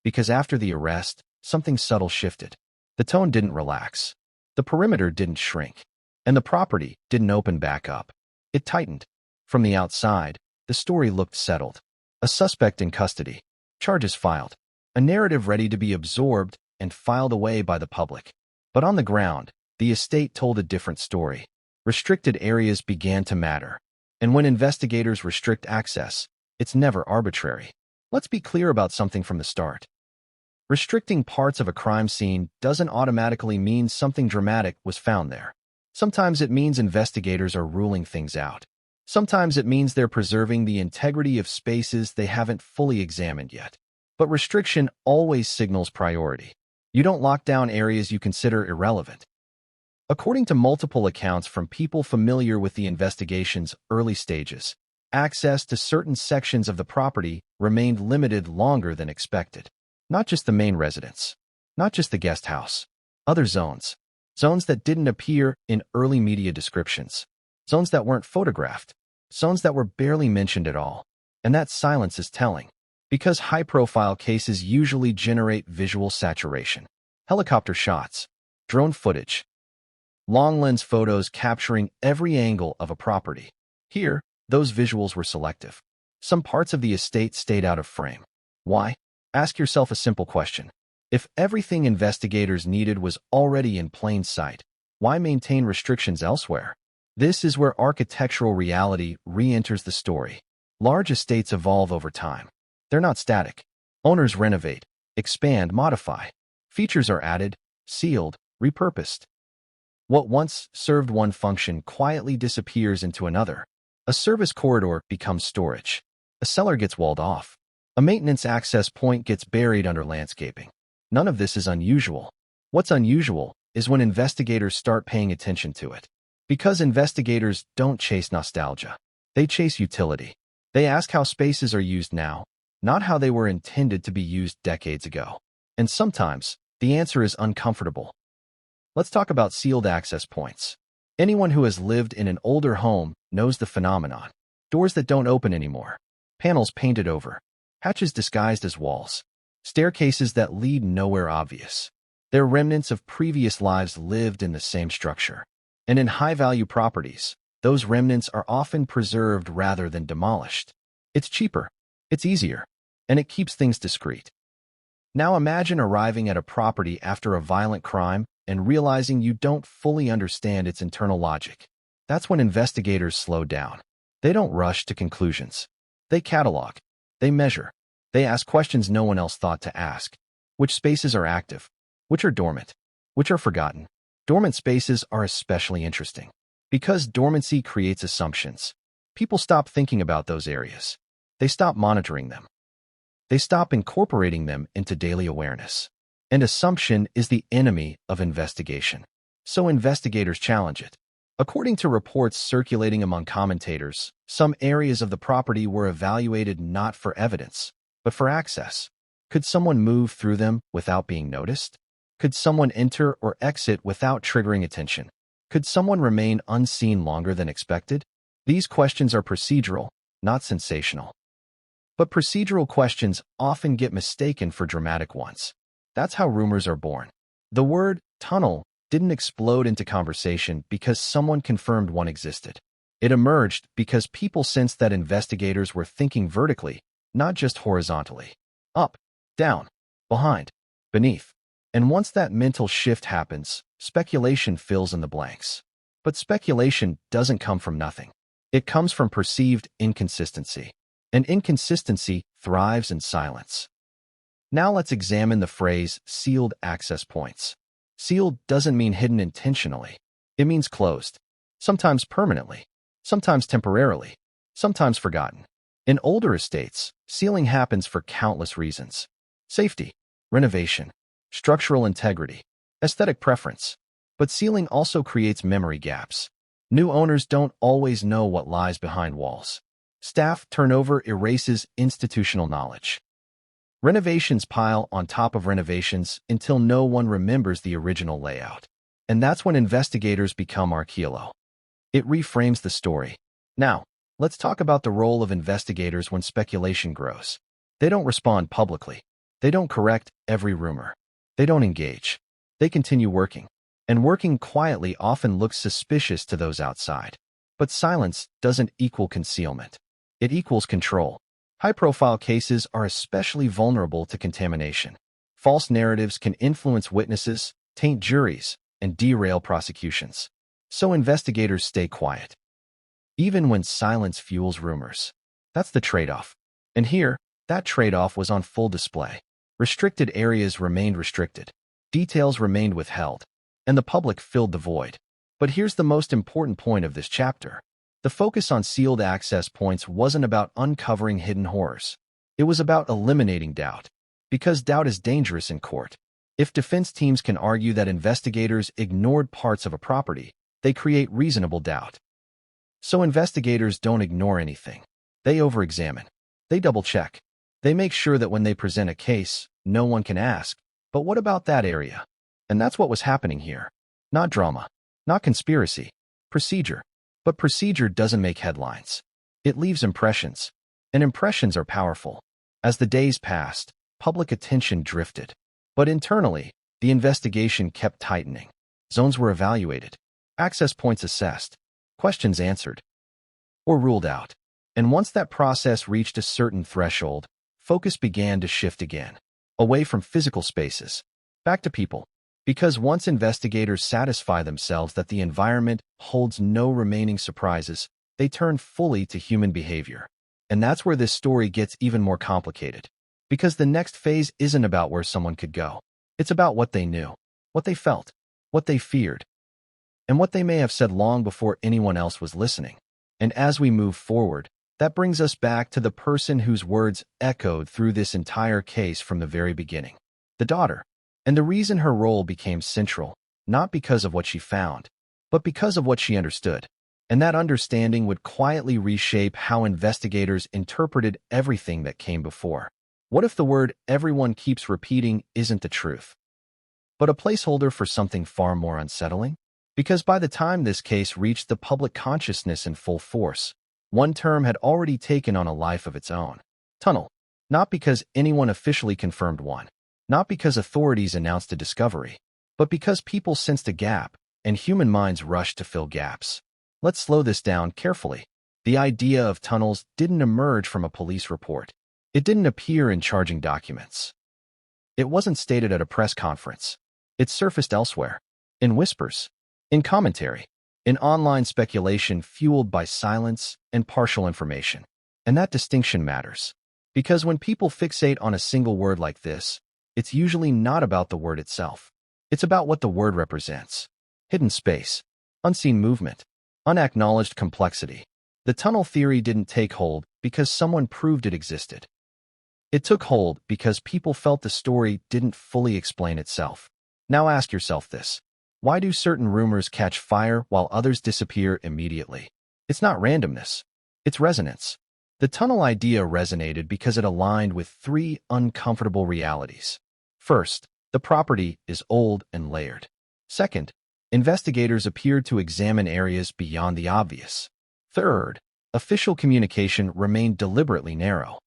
Because after the arrest, something subtle shifted. The tone didn't relax. The perimeter didn't shrink. And the property didn't open back up. It tightened. From the outside, the story looked settled. A suspect in custody. Charges filed. A narrative ready to be absorbed and filed away by the public. But on the ground, the estate told a different story. Restricted areas began to matter. And when investigators restrict access, it's never arbitrary. Let's be clear about something from the start. Restricting parts of a crime scene doesn't automatically mean something dramatic was found there. Sometimes it means investigators are ruling things out. Sometimes it means they're preserving the integrity of spaces they haven't fully examined yet. But restriction always signals priority. You don't lock down areas you consider irrelevant. According to multiple accounts from people familiar with the investigation's early stages, access to certain sections of the property remained limited longer than expected. Not just the main residence, not just the guest house, other zones. Zones that didn't appear in early media descriptions. Zones that weren't photographed. Zones that were barely mentioned at all. And that silence is telling. Because high-profile cases usually generate visual saturation. Helicopter shots, drone footage, long-lens photos capturing every angle of a property. Here, those visuals were selective. Some parts of the estate stayed out of frame. Why? Ask yourself a simple question. If everything investigators needed was already in plain sight, why maintain restrictions elsewhere? This is where architectural reality re-enters the story. Large estates evolve over time. They're not static. Owners renovate, expand, modify. Features are added, sealed, repurposed. What once served one function quietly disappears into another. A service corridor becomes storage. A cellar gets walled off. A maintenance access point gets buried under landscaping. None of this is unusual. What's unusual is when investigators start paying attention to it. Because investigators don't chase nostalgia. They chase utility. They ask how spaces are used now, not how they were intended to be used decades ago. And sometimes, the answer is uncomfortable. Let's talk about sealed access points. Anyone who has lived in an older home knows the phenomenon. Doors that don't open anymore. Panels painted over. Hatches disguised as walls. Staircases that lead nowhere obvious. They're remnants of previous lives lived in the same structure. And in high-value properties, those remnants are often preserved rather than demolished. It's cheaper, it's easier, and it keeps things discreet. Now imagine arriving at a property after a violent crime and realizing you don't fully understand its internal logic. That's when investigators slow down. They don't rush to conclusions. They catalog. They measure. They ask questions no one else thought to ask. Which spaces are active? Which are dormant? Which are forgotten? Dormant spaces are especially interesting. Because dormancy creates assumptions. People stop thinking about those areas. They stop monitoring them. They stop incorporating them into daily awareness. And assumption is the enemy of investigation. So investigators challenge it. According to reports circulating among commentators, some areas of the property were evaluated not for evidence, but for access. Could someone move through them without being noticed? Could someone enter or exit without triggering attention? Could someone remain unseen longer than expected? These questions are procedural, not sensational. But procedural questions often get mistaken for dramatic ones. That's how rumors are born. The word tunnel didn't explode into conversation because someone confirmed one existed. It emerged because people sensed that investigators were thinking vertically, not just horizontally. Up, down, behind, beneath. And once that mental shift happens, speculation fills in the blanks. But speculation doesn't come from nothing. It comes from perceived inconsistency. And inconsistency thrives in silence. Now let's examine the phrase sealed access points. Sealed doesn't mean hidden intentionally. It means closed. Sometimes permanently. Sometimes temporarily. Sometimes forgotten. In older estates, sealing happens for countless reasons. Safety, renovation, structural integrity, aesthetic preference. But sealing also creates memory gaps. New owners don't always know what lies behind walls. Staff turnover erases institutional knowledge. Renovations pile on top of renovations until no one remembers the original layout. And that's when investigators become archaeologists. It reframes the story. Now, let's talk about the role of investigators when speculation grows. They don't respond publicly. They don't correct every rumor. They don't engage. They continue working. And working quietly often looks suspicious to those outside. But silence doesn't equal concealment. It equals control. High-profile cases are especially vulnerable to contamination. False narratives can influence witnesses, taint juries, and derail prosecutions. So investigators stay quiet. Even when silence fuels rumors. That's the trade-off. And here, that trade-off was on full display. Restricted areas remained restricted. Details remained withheld. And the public filled the void. But here's the most important point of this chapter. The focus on sealed access points wasn't about uncovering hidden horrors. It was about eliminating doubt. Because doubt is dangerous in court. If defense teams can argue that investigators ignored parts of a property, they create reasonable doubt. So investigators don't ignore anything. They over-examine. They double-check. They make sure that when they present a case, no one can ask, but what about that area? And that's what was happening here. Not drama. Not conspiracy. Procedure. But procedure doesn't make headlines. It leaves impressions. And impressions are powerful. As the days passed, public attention drifted. But internally, the investigation kept tightening. Zones were evaluated. Access points assessed. Questions answered. Or ruled out. And once that process reached a certain threshold, focus began to shift again. Away from physical spaces. Back to people. Because once investigators satisfy themselves that the environment holds no remaining surprises, they turn fully to human behavior. And that's where this story gets even more complicated. Because the next phase isn't about where someone could go. It's about what they knew, what they felt, what they feared, and what they may have said long before anyone else was listening. And as we move forward, that brings us back to the person whose words echoed through this entire case from the very beginning. The daughter. And the reason her role became central, not because of what she found, but because of what she understood. And that understanding would quietly reshape how investigators interpreted everything that came before. What if the word everyone keeps repeating isn't the truth, but a placeholder for something far more unsettling? Because by the time this case reached the public consciousness in full force, one term had already taken on a life of its own. Tunnel. Not because anyone officially confirmed one. Not because authorities announced a discovery, but because people sensed a gap, and human minds rushed to fill gaps. Let's slow this down carefully. The idea of tunnels didn't emerge from a police report. It didn't appear in charging documents. It wasn't stated at a press conference. It surfaced elsewhere. In whispers. In commentary. In online speculation fueled by silence and partial information. And that distinction matters. Because when people fixate on a single word like this, it's usually not about the word itself. It's about what the word represents. Hidden space, unseen movement, unacknowledged complexity. The tunnel theory didn't take hold because someone proved it existed. It took hold because people felt the story didn't fully explain itself. Now ask yourself this. Why do certain rumors catch fire while others disappear immediately? It's not randomness. It's resonance. The tunnel idea resonated because it aligned with three uncomfortable realities. First, the property is old and layered. Second, investigators appeared to examine areas beyond the obvious. Third, official communication remained deliberately narrow.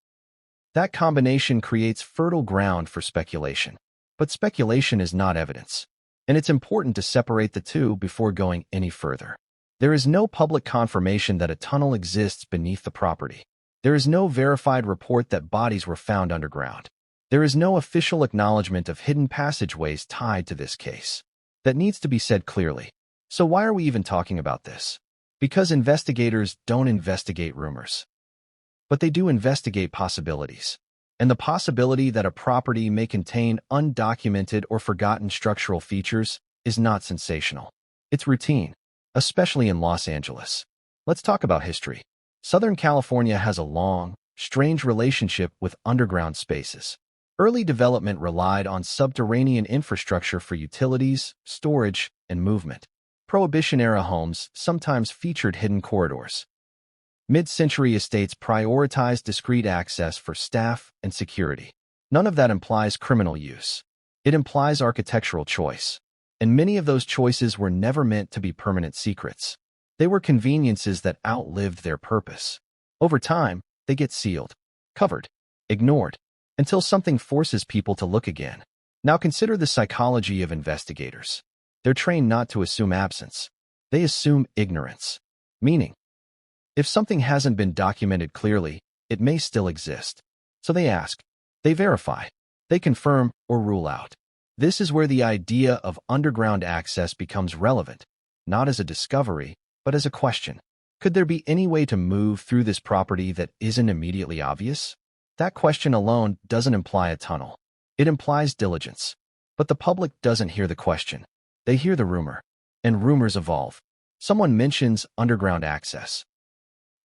That combination creates fertile ground for speculation. But speculation is not evidence. And it's important to separate the two before going any further. There is no public confirmation that a tunnel exists beneath the property. There is no verified report that bodies were found underground. There is no official acknowledgement of hidden passageways tied to this case. That needs to be said clearly. So why are we even talking about this? Because investigators don't investigate rumors, but they do investigate possibilities. And the possibility that a property may contain undocumented or forgotten structural features is not sensational. It's routine, especially in Los Angeles. Let's talk about history. Southern California has a long, strange relationship with underground spaces. Early development relied on subterranean infrastructure for utilities, storage, and movement. Prohibition-era homes sometimes featured hidden corridors. Mid-century estates prioritized discreet access for staff and security. None of that implies criminal use. It implies architectural choice. And many of those choices were never meant to be permanent secrets. They were conveniences that outlived their purpose. Over time, they get sealed, covered, ignored, until something forces people to look again. Now consider the psychology of investigators. They're trained not to assume absence. They assume ignorance. Meaning, if something hasn't been documented clearly, it may still exist. So they ask, they verify, they confirm or rule out. This is where the idea of underground access becomes relevant, not as a discovery, but as a question. Could there be any way to move through this property that isn't immediately obvious? That question alone doesn't imply a tunnel. It implies diligence. But the public doesn't hear the question. They hear the rumor. And rumors evolve. Someone mentions underground access.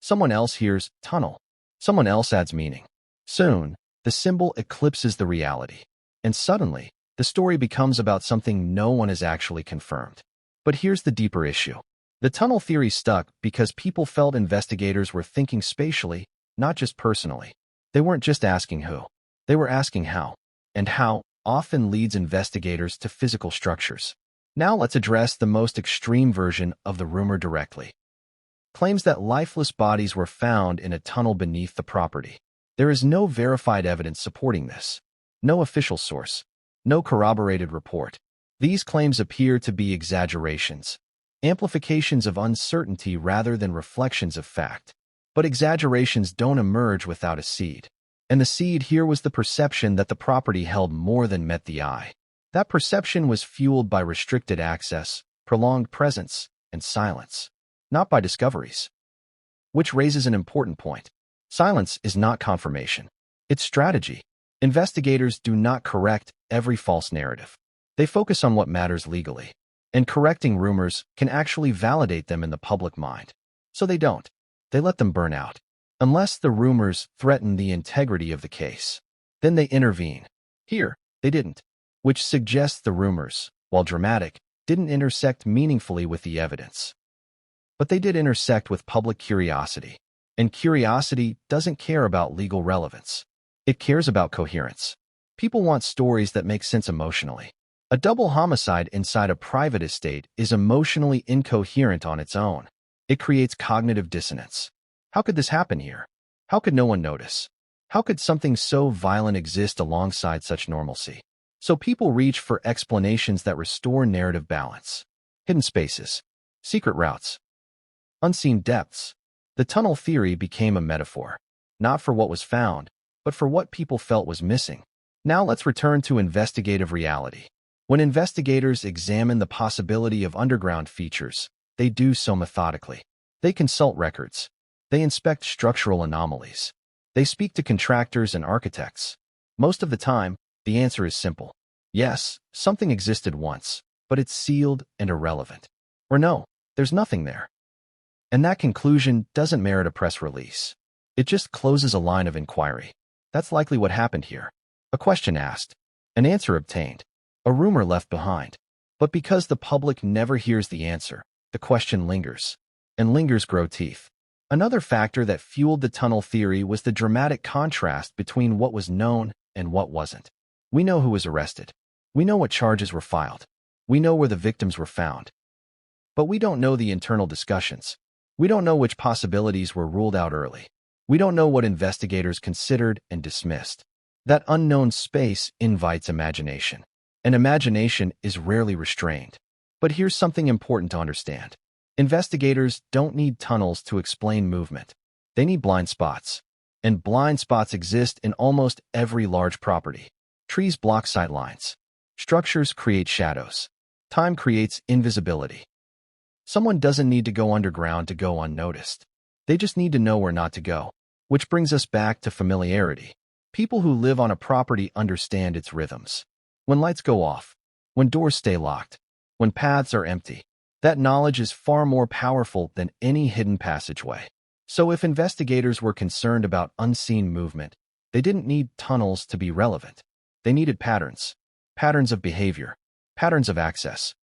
Someone else hears tunnel. Someone else adds meaning. Soon, the symbol eclipses the reality. And suddenly, the story becomes about something no one has actually confirmed. But here's the deeper issue. The tunnel theory stuck because people felt investigators were thinking spatially, not just personally. They weren't just asking who. They were asking how. And how often leads investigators to physical structures. Now let's address the most extreme version of the rumor directly. Claims that lifeless bodies were found in a tunnel beneath the property. There is no verified evidence supporting this. No official source. No corroborated report. These claims appear to be exaggerations. Amplifications of uncertainty rather than reflections of fact. But exaggerations don't emerge without a seed. And the seed here was the perception that the property held more than met the eye. That perception was fueled by restricted access, prolonged presence, and silence. Not by discoveries. Which raises an important point. Silence is not confirmation. It's strategy. Investigators do not correct every false narrative. They focus on what matters legally. And correcting rumors can actually validate them in the public mind. So they don't. They let them burn out. Unless the rumors threaten the integrity of the case. Then they intervene. Here, they didn't. Which suggests the rumors, while dramatic, didn't intersect meaningfully with the evidence. But they did intersect with public curiosity. And curiosity doesn't care about legal relevance. It cares about coherence. People want stories that make sense emotionally. A double homicide inside a private estate is emotionally incoherent on its own. It creates cognitive dissonance. How could this happen here? How could no one notice? How could something so violent exist alongside such normalcy? So people reach for explanations that restore narrative balance. Hidden spaces. Secret routes. Unseen depths. The tunnel theory became a metaphor, not for what was found, but for what people felt was missing. Now let's return to investigative reality. When investigators examine the possibility of underground features, they do so methodically. They consult records. They inspect structural anomalies. They speak to contractors and architects. Most of the time, the answer is simple. Yes, something existed once, but it's sealed and irrelevant. Or no, there's nothing there. And that conclusion doesn't merit a press release. It just closes a line of inquiry. That's likely what happened here. A question asked, an answer obtained, a rumor left behind. But because the public never hears the answer, the question lingers. And lingers grow teeth. Another factor that fueled the tunnel theory was the dramatic contrast between what was known and what wasn't. We know who was arrested. We know what charges were filed. We know where the victims were found. But we don't know the internal discussions. We don't know which possibilities were ruled out early. We don't know what investigators considered and dismissed. That unknown space invites imagination. And imagination is rarely restrained. But here's something important to understand. Investigators don't need tunnels to explain movement. They need blind spots. And blind spots exist in almost every large property. Trees block sight lines. Structures create shadows. Time creates invisibility. Someone doesn't need to go underground to go unnoticed. They just need to know where not to go. Which brings us back to familiarity. People who live on a property understand its rhythms. When lights go off, when doors stay locked, when paths are empty, that knowledge is far more powerful than any hidden passageway. So if investigators were concerned about unseen movement, they didn't need tunnels to be relevant. They needed patterns. Patterns of behavior. Patterns of access.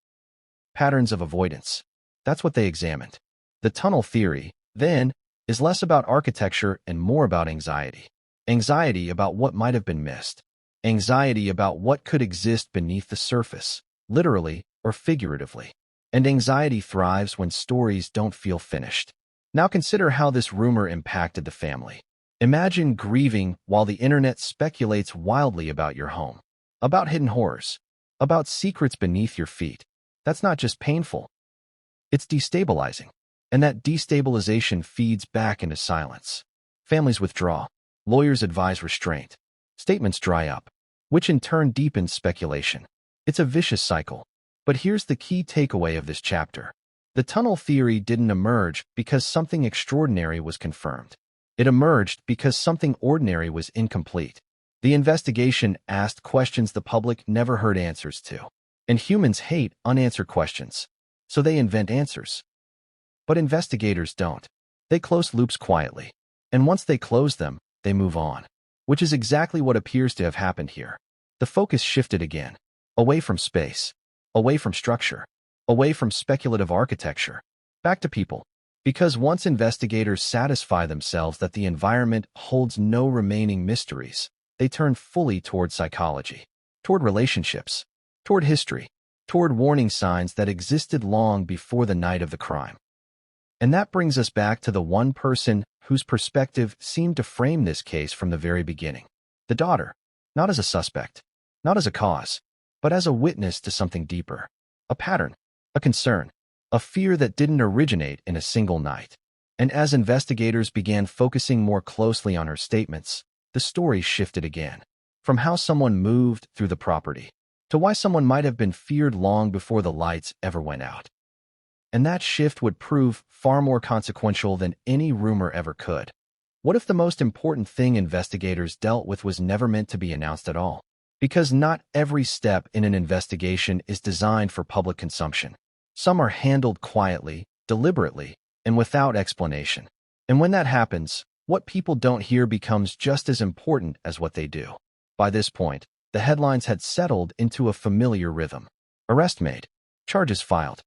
Patterns of avoidance. That's what they examined. The tunnel theory, then, is less about architecture and more about anxiety. Anxiety about what might have been missed. Anxiety about what could exist beneath the surface, literally or figuratively. And anxiety thrives when stories don't feel finished. Now consider how this rumor impacted the family. Imagine grieving while the internet speculates wildly about your home, about hidden horrors, about secrets beneath your feet. That's not just painful. It's destabilizing. And that destabilization feeds back into silence. Families withdraw. Lawyers advise restraint. Statements dry up, which in turn deepens speculation. It's a vicious cycle. But here's the key takeaway of this chapter. The tunnel theory didn't emerge because something extraordinary was confirmed. It emerged because something ordinary was incomplete. The investigation asked questions the public never heard answers to. And humans hate unanswered questions, so they invent answers. But investigators don't. They close loops quietly. And once they close them, they move on. Which is exactly what appears to have happened here. The focus shifted again. Away from space. Away from structure. Away from speculative architecture. Back to people. Because once investigators satisfy themselves that the environment holds no remaining mysteries, they turn fully toward psychology. Toward relationships. Toward history. Toward warning signs that existed long before the night of the crime. And that brings us back to the one person whose perspective seemed to frame this case from the very beginning. The daughter, not as a suspect, not as a cause, but as a witness to something deeper. A pattern, a concern, a fear that didn't originate in a single night. And as investigators began focusing more closely on her statements, the story shifted again. From how someone moved through the property, to why someone might have been feared long before the lights ever went out. And that shift would prove far more consequential than any rumor ever could. What if the most important thing investigators dealt with was never meant to be announced at all? Because not every step in an investigation is designed for public consumption. Some are handled quietly, deliberately, and without explanation. And when that happens, what people don't hear becomes just as important as what they do. By this point, the headlines had settled into a familiar rhythm. Arrest made. Charges filed.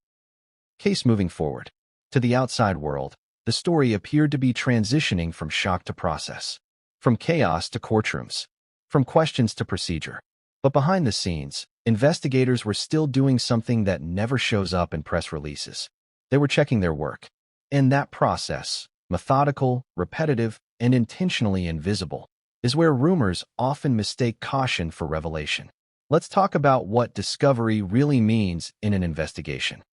Case moving forward. To the outside world, the story appeared to be transitioning from shock to process, from chaos to courtrooms, from questions to procedure. But behind the scenes, investigators were still doing something that never shows up in press releases. They were checking their work. And that process, methodical, repetitive, and intentionally invisible, is where rumors often mistake caution for revelation. Let's talk about what discovery really means in an investigation.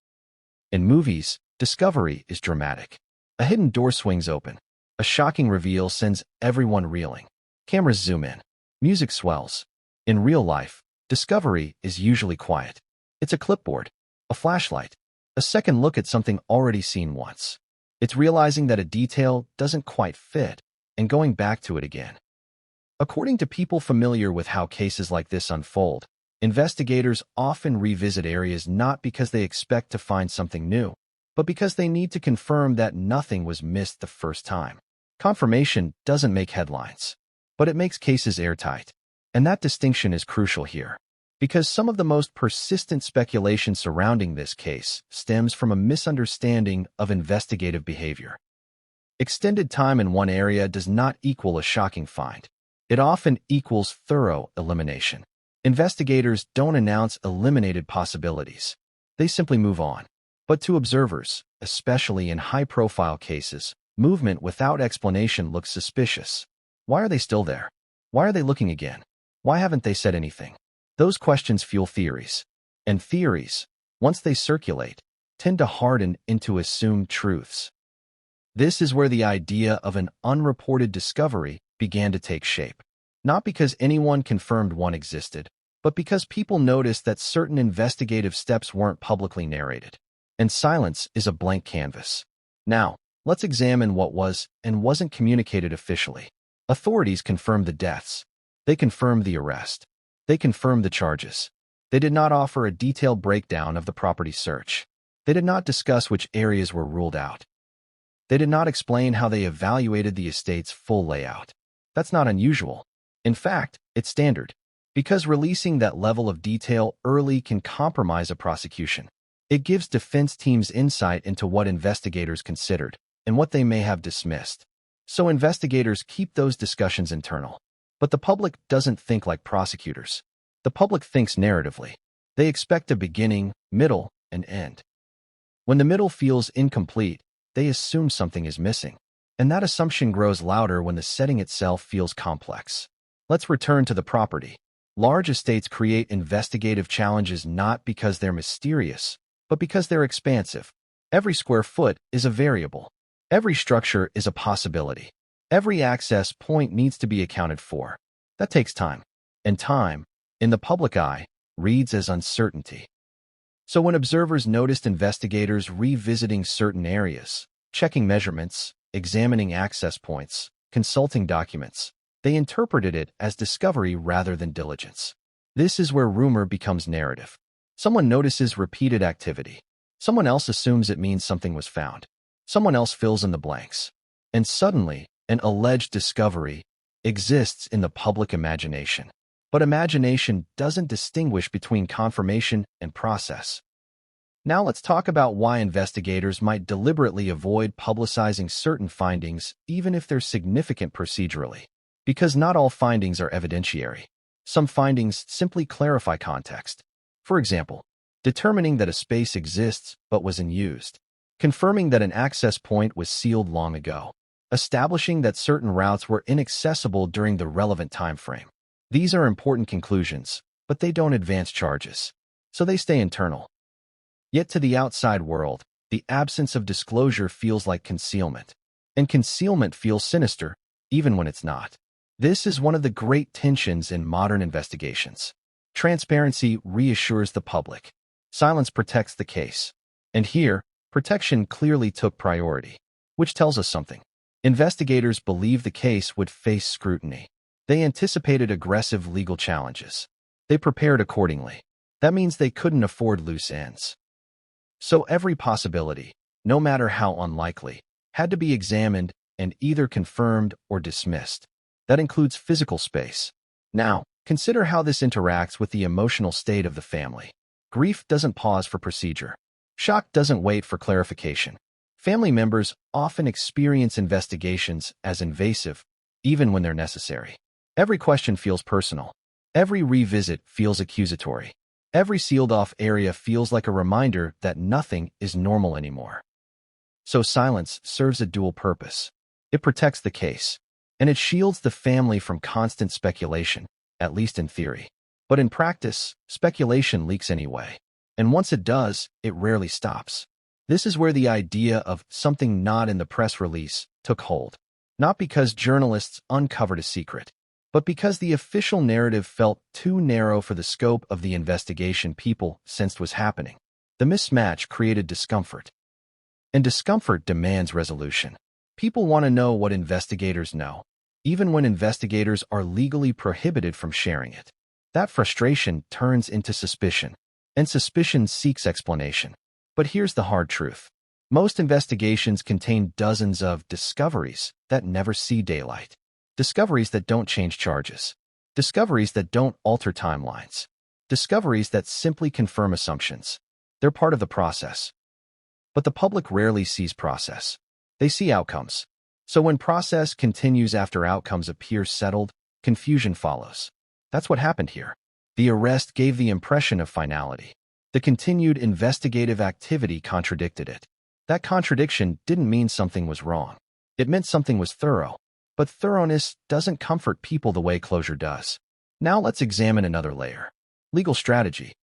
In movies, discovery is dramatic. A hidden door swings open. A shocking reveal sends everyone reeling. Cameras zoom in. Music swells. In real life, discovery is usually quiet. It's a clipboard, a flashlight, a second look at something already seen once. It's realizing that a detail doesn't quite fit and going back to it again. According to people familiar with how cases like this unfold, investigators often revisit areas not because they expect to find something new, but because they need to confirm that nothing was missed the first time. Confirmation doesn't make headlines, but it makes cases airtight. And that distinction is crucial here, because some of the most persistent speculation surrounding this case stems from a misunderstanding of investigative behavior. Extended time in one area does not equal a shocking find. It often equals thorough elimination. Investigators don't announce eliminated possibilities. They simply move on. But to observers, especially in high-profile cases, movement without explanation looks suspicious. Why are they still there? Why are they looking again? Why haven't they said anything? Those questions fuel theories. And theories, once they circulate, tend to harden into assumed truths. This is where the idea of an unreported discovery began to take shape. Not because anyone confirmed one existed, but because people noticed that certain investigative steps weren't publicly narrated. and silence is a blank canvas. Now, let's examine what was and wasn't communicated officially. Authorities confirmed the deaths. They confirmed the arrest. They confirmed the charges. They did not offer a detailed breakdown of the property search. They did not discuss which areas were ruled out. They did not explain how they evaluated the estate's full layout. That's not unusual. In fact, it's standard, because releasing that level of detail early can compromise a prosecution. It gives defense teams insight into what investigators considered and what they may have dismissed. So investigators keep those discussions internal. But the public doesn't think like prosecutors. The public thinks narratively. They expect a beginning, middle, and end. When the middle feels incomplete, they assume something is missing. And that assumption grows louder when the setting itself feels complex. Let's return to the property. Large estates create investigative challenges not because they're mysterious, but because they're expansive. Every square foot is a variable. Every structure is a possibility. Every access point needs to be accounted for. That takes time. And time, in the public eye, reads as uncertainty. So when observers noticed investigators revisiting certain areas, checking measurements, examining access points, consulting documents, they interpreted it as discovery rather than diligence. This is where rumor becomes narrative. Someone notices repeated activity. Someone else assumes it means something was found. Someone else fills in the blanks. And suddenly, an alleged discovery exists in the public imagination. But imagination doesn't distinguish between confirmation and process. Now let's talk about why investigators might deliberately avoid publicizing certain findings even if they're significant procedurally. Because not all findings are evidentiary. Some findings simply clarify context. For example, determining that a space exists but wasn't used. Confirming that an access point was sealed long ago. Establishing that certain routes were inaccessible during the relevant time frame. These are important conclusions, but they don't advance charges. So they stay internal. Yet to the outside world, the absence of disclosure feels like concealment. And concealment feels sinister, even when it's not. This is one of the great tensions in modern investigations. Transparency reassures the public. Silence protects the case. And here, protection clearly took priority. Which tells us something. Investigators believed the case would face scrutiny. They anticipated aggressive legal challenges. They prepared accordingly. That means they couldn't afford loose ends. So every possibility, no matter how unlikely, had to be examined and either confirmed or dismissed. That includes physical space. Now, consider how this interacts with the emotional state of the family. Grief doesn't pause for procedure. Shock doesn't wait for clarification. Family members often experience investigations as invasive, even when they're necessary. Every question feels personal. Every revisit feels accusatory. Every sealed-off area feels like a reminder that nothing is normal anymore. So silence serves a dual purpose. It protects the case, and it shields the family from constant speculation, at least in theory. But in practice, speculation leaks anyway. And once it does, it rarely stops. This is where the idea of something not in the press release took hold. Not because journalists uncovered a secret, but because the official narrative felt too narrow for the scope of the investigation people sensed was happening. The mismatch created discomfort. And discomfort demands resolution. People want to know what investigators know, even when investigators are legally prohibited from sharing it. That frustration turns into suspicion, and suspicion seeks explanation. But here's the hard truth. Most investigations contain dozens of discoveries that never see daylight. Discoveries that don't change charges. Discoveries that don't alter timelines. Discoveries that simply confirm assumptions. They're part of the process. But the public rarely sees process. They see outcomes. So when process continues after outcomes appear settled, confusion follows. That's what happened here. The arrest gave the impression of finality. The continued investigative activity contradicted it. That contradiction didn't mean something was wrong. It meant something was thorough. But thoroughness doesn't comfort people the way closure does. Now let's examine another layer. Legal strategy.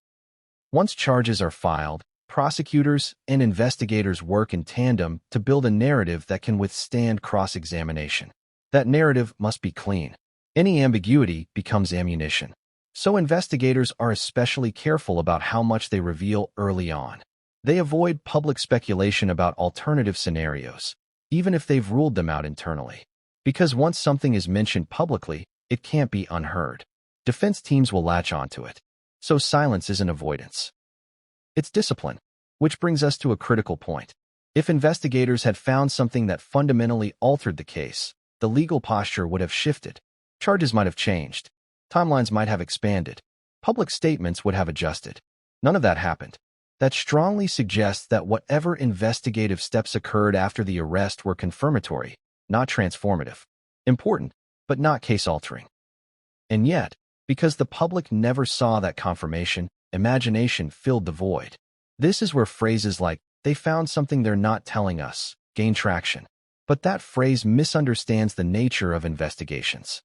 Once charges are filed, prosecutors and investigators work in tandem to build a narrative that can withstand cross-examination. That narrative must be clean. Any ambiguity becomes ammunition. So investigators are especially careful about how much they reveal early on. They avoid public speculation about alternative scenarios, even if they've ruled them out internally. Because once something is mentioned publicly, it can't be unheard. Defense teams will latch onto it. So silence isn't avoidance. It's discipline. Which brings us to a critical point. If investigators had found something that fundamentally altered the case, the legal posture would have shifted. Charges might have changed. Timelines might have expanded. Public statements would have adjusted. None of that happened. That strongly suggests that whatever investigative steps occurred after the arrest were confirmatory, not transformative. Important, but not case-altering. And yet, because the public never saw that confirmation, imagination filled the void. This is where phrases like, "they found something they're not telling us," gain traction. But that phrase misunderstands the nature of investigations.